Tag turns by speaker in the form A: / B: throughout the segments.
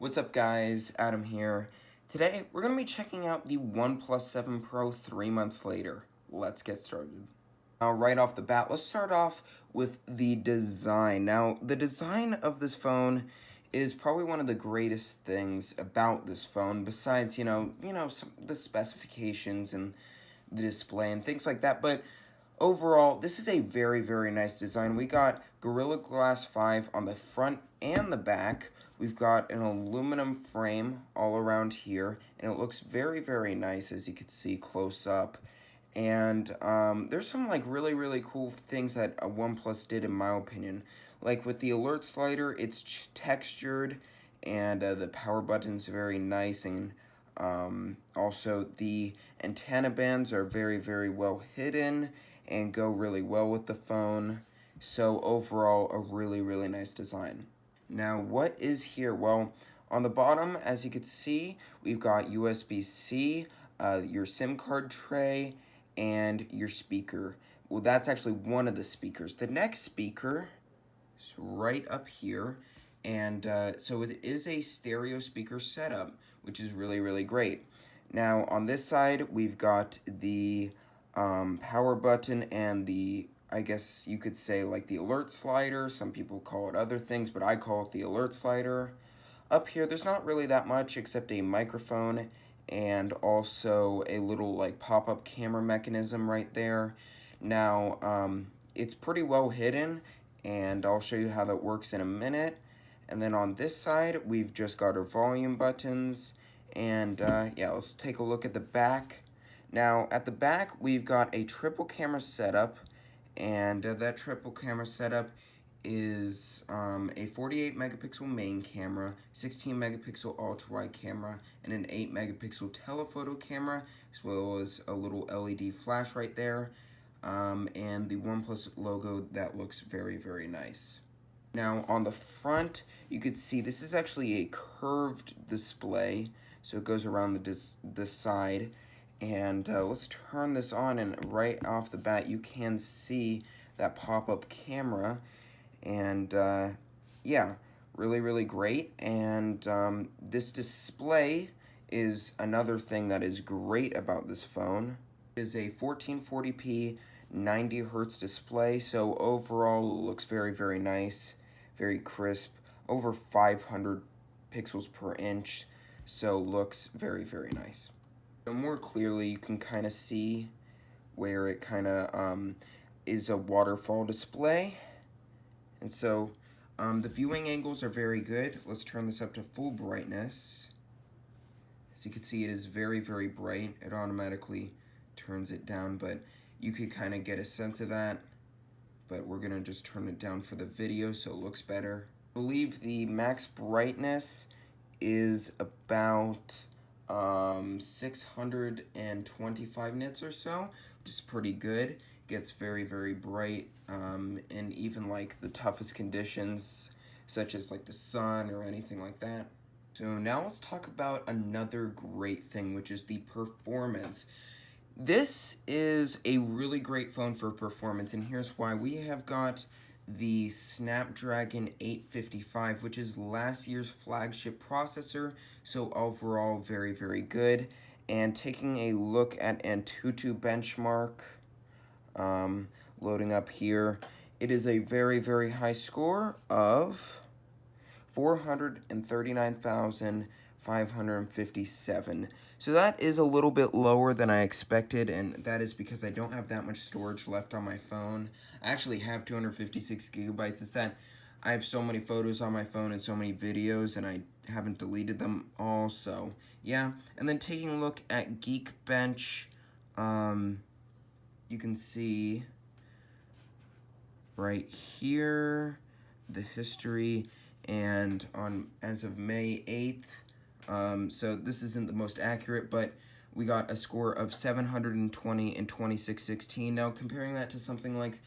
A: What's up guys, Adam here. Today we're going to be checking out the OnePlus 7 Pro 3 months later. Let's get started. Now right off the bat, let's start off with the design. Now the design of this phone is probably one of the greatest things about this phone besides, the specifications and the display and things like that, but overall, this is a very, very nice design. We got Gorilla Glass 5 on the front and the back. We've got an aluminum frame all around here, and it looks very, very nice as you can see close up. And there's some really, really cool things that OnePlus did in my opinion. Like with the alert slider, it's textured, and the power button's very nice, and also the antenna bands are very, very well hidden and go really well with the phone. So overall, a really, really nice design. Now, what is here? Well, on the bottom, as you can see, we've got USB-C, your SIM card tray, and your speaker. Well, that's actually one of the speakers. The next speaker is right up here, and so it is a stereo speaker setup, which is really, really great. Now, on this side, we've got the power button and the, I guess you could say, like the alert slider. Some people call it other things, but I call it the alert slider. Up here, there's not really that much except a microphone and also a little like pop-up camera mechanism right there. Now, it's pretty well hidden, and I'll show you how that works in a minute. And then on this side, we've just got our volume buttons, and yeah, let's take a look at the back. Now, at the back, we've got a triple camera setup, and that triple camera setup is a 48 megapixel main camera, 16 megapixel ultra-wide camera, and an 8 megapixel telephoto camera, as well as a little LED flash right there, and the OnePlus logo that looks very, very nice. Now, on the front, you could see this is actually a curved display, so it goes around the side. And let's turn this on, and right off the bat you can see that pop-up camera, and yeah, really, really great. And this display is another thing that is great about this phone. It is a 1440p 90 hertz display, so overall it looks very, very nice, very crisp, over 500 pixels per inch, so looks very, very nice. So more clearly, you can kind of see where it kind of is a waterfall display. And so the viewing angles are very good. Let's turn this up to full brightness. As you can see, it is very, very bright. It automatically turns it down, but you could kind of get a sense of that. But we're going to just turn it down for the video so it looks better. I believe the max brightness is about 625 nits or so, which is pretty good. Gets very, very bright in even like the toughest conditions, such as like the sun or anything like that. So now let's talk about another great thing, which is the performance. This is a really great phone for performance, and here's why. We have got the Snapdragon 855, which is last year's flagship processor, so overall very, very good. And taking a look at Antutu benchmark, loading up here, it is a very, very high score of 439,557. So that is a little bit lower than I expected, and that is because I don't have that much storage left on my phone. I actually have 256 gigabytes. It's that I have so many photos on my phone and so many videos, and I haven't deleted them all, so yeah. And then taking a look at Geekbench, you can see right here the history, and on as of May 8th, so this isn't the most accurate, but we got a score of 720 in 2616. Now comparing that to something like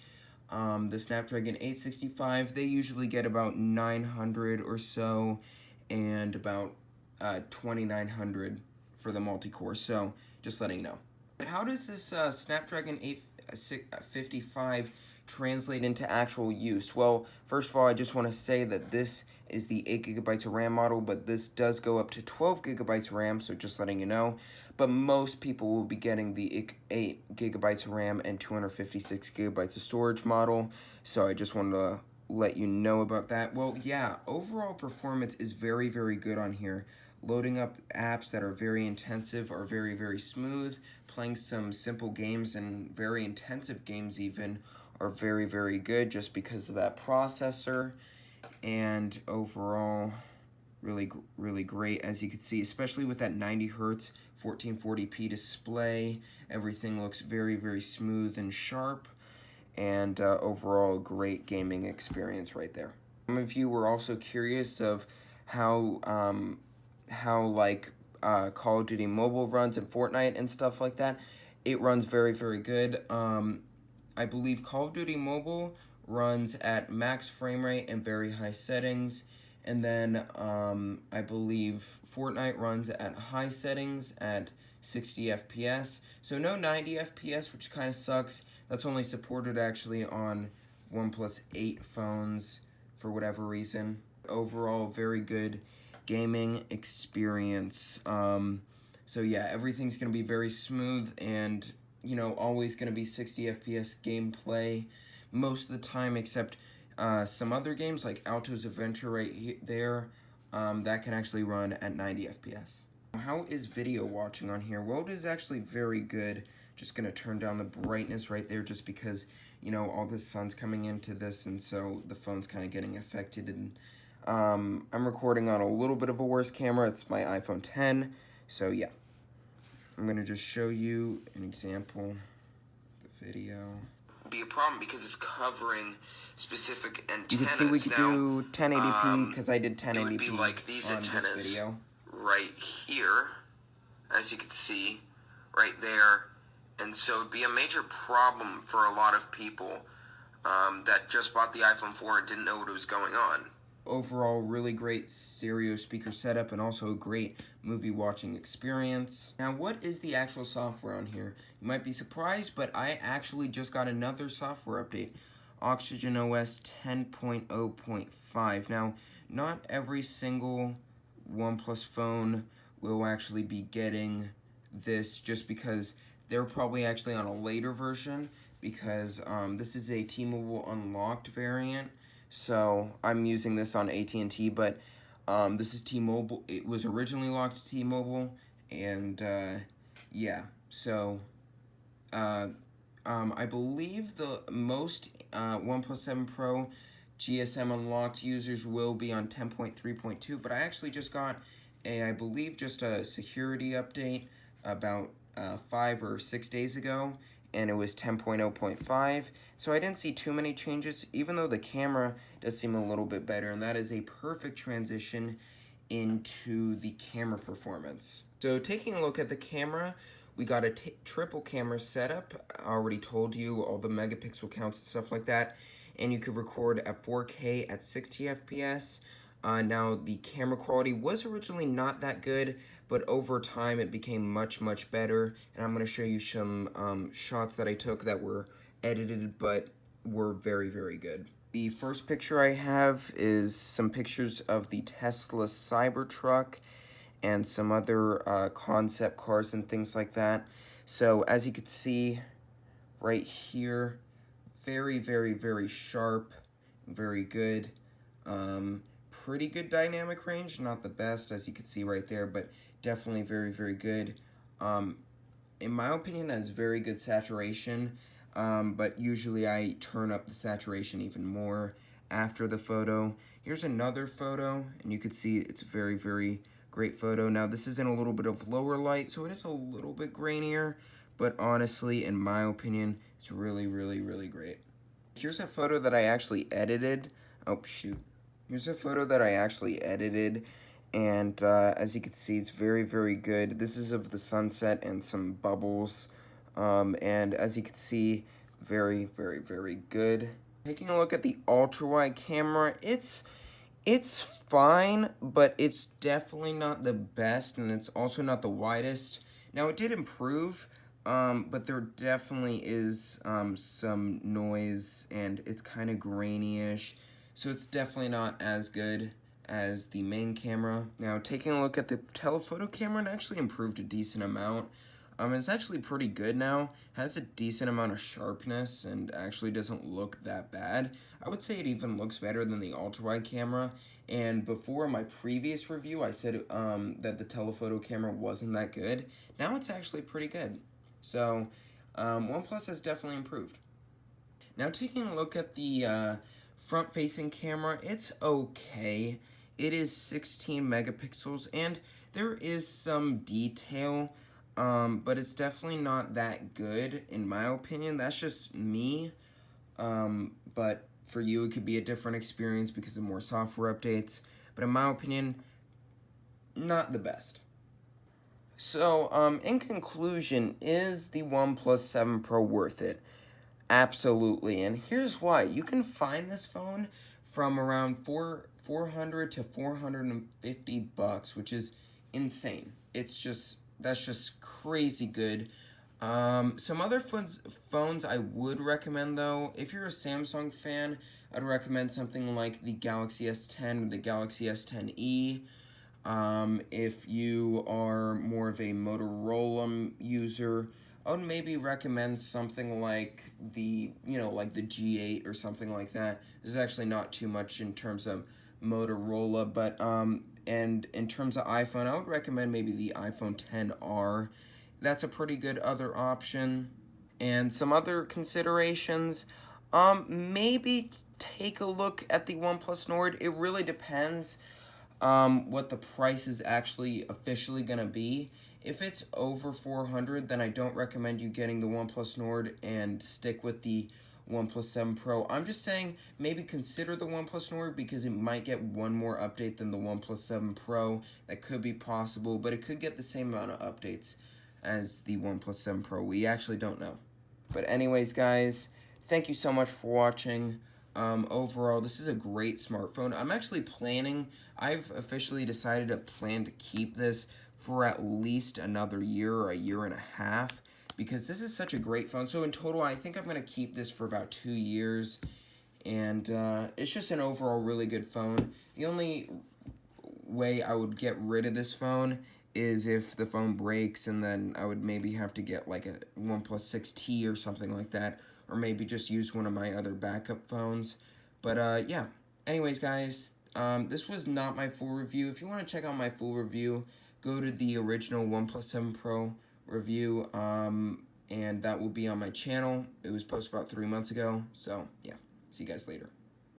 A: the Snapdragon 865, they usually get about 900 or so, and about 2900 for the multi-core, so just letting you know. But how does this Snapdragon 855 translate into actual use? Well, first of all, I just want to say that this is the 8 gigabytes of RAM model, but this does go up to 12 gigabytes of RAM, so just letting you know. But most people will be getting the 8 gigabytes of RAM and 256 gigabytes of storage model, so I just wanted to let you know about that. Well, yeah, overall performance is very, very good on here. Loading up apps that are very intensive are very, very smooth. Playing some simple games and very intensive games even are very, very good just because of that processor. And overall, really great, as you can see, especially with that 90 hertz 1440p display. Everything looks very, very smooth and sharp, and overall great gaming experience right there. Some of you were also curious of how like Call of Duty Mobile runs and Fortnite and stuff like that. It runs very, very good. I believe Call of Duty Mobile runs at max frame rate and very high settings, and then I believe Fortnite runs at high settings at 60 FPS. So no 90 FPS, which kind of sucks. That's only supported actually on OnePlus 8 phones for whatever reason. Overall, very good gaming experience. So yeah, everything's gonna be very smooth and, you know, always gonna be 60 FPS gameplay most of the time, except some other games like Alto's Adventure right there, that can actually run at 90 FPS. How is video watching on here? Well, it is actually very good. Just gonna turn down the brightness right there just because, you know, all the sun's coming into this, and so the phone's kind of getting affected. And I'm recording on a little bit of a worse camera. It's my iPhone 10, so yeah. I'm gonna just show you an example of the video. Be a problem because it's covering specific antennas. You can see we could do 1080p because I did 1080p. It would be like these antennas right here, as you can see, right there. And so it'd be a major problem for a lot of people that just bought the iPhone 4 and didn't know what was going on. Overall, really great stereo speaker setup and also a great movie watching experience. Now, what is the actual software on here? You might be surprised, but I actually just got another software update, Oxygen OS 10.0.5. Now, not every single OnePlus phone will actually be getting this just because they're probably actually on a later version, because this is a T-Mobile Unlocked variant. So I'm using this on AT&T, but this is T-Mobile. It was originally locked to T-Mobile, and yeah. So I believe the most OnePlus 7 Pro GSM Unlocked users will be on 10.3.2, but I actually just got I believe just a security update about 5 or 6 days ago, and it was 10.0.5, so I didn't see too many changes, even though the camera does seem a little bit better, and that is a perfect transition into the camera performance. So taking a look at the camera, we got a triple camera setup. I already told you all the megapixel counts and stuff like that, and you could record at 4K at 60 FPS. Now, the camera quality was originally not that good, but over time it became much, much better, and I'm going to show you some shots that I took that were edited but were very, very good. The first picture I have is some pictures of the Tesla Cybertruck and some other concept cars and things like that. So as you can see right here, very, very, very sharp, very good. Pretty good dynamic range, not the best as you can see right there, but definitely very, very good. In my opinion, has very good saturation, but usually I turn up the saturation even more after the photo. Here's another photo, and you can see it's a very, very great photo. Now this is in a little bit of lower light, so it is a little bit grainier, but honestly, in my opinion, it's really, really, really great. Here's a photo that I actually edited. Oh, shoot. Here's a photo that I actually edited, and as you can see, it's very, very good. This is of the sunset and some bubbles, and as you can see, very, very, very good. Taking a look at the ultra-wide camera, it's fine, but it's definitely not the best, and it's also not the widest. Now, it did improve, but there definitely is some noise, and it's kind of grainy-ish. So it's definitely not as good as the main camera. Now, taking a look at the telephoto camera, it actually improved a decent amount. It's actually pretty good now, has a decent amount of sharpness, and actually doesn't look that bad. I would say it even looks better than the ultra-wide camera, and before my previous review, I said that the telephoto camera wasn't that good. Now it's actually pretty good. So, OnePlus has definitely improved. Now, taking a look at the front-facing camera, it's okay. It is 16 megapixels, and there is some detail, but it's definitely not that good, in my opinion. That's just me, but for you, it could be a different experience because of more software updates. But in my opinion, not the best. So, in conclusion, is the OnePlus 7 Pro worth it? Absolutely, and here's why. You can find this phone from around 400 to 450 bucks, which is insane. That's just crazy good. Some other phones I would recommend though, if you're a Samsung fan, I'd recommend something like the Galaxy S10 or the Galaxy S10e. If you are more of a Motorola user, I would maybe recommend something like like the G8 or something like that. There's actually not too much in terms of Motorola, but and in terms of iPhone, I would recommend maybe the iPhone XR. That's a pretty good other option. And some other considerations, maybe take a look at the OnePlus Nord. It really depends what the price is actually officially going to be. If it's over 400, then I don't recommend you getting the OnePlus Nord and stick with the OnePlus 7 Pro. I'm just saying maybe consider the OnePlus Nord because it might get one more update than the OnePlus 7 Pro. That could be possible, but it could get the same amount of updates as the OnePlus 7 Pro. We actually don't know. But anyways, guys, thank you so much for watching. Overall, this is a great smartphone. I've officially decided to plan to keep this for at least another year or a year and a half because this is such a great phone. So in total, I think I'm going to keep this for about 2 years, and it's just an overall really good phone. The only way I would get rid of this phone is if the phone breaks, and then I would maybe have to get like a OnePlus 6T or something like that, or maybe just use one of my other backup phones. But yeah, anyways guys, this was not my full review. If you want to check out my full review, go to the original OnePlus 7 Pro review, and that will be on my channel. It was posted about 3 months ago, so yeah, see you guys later.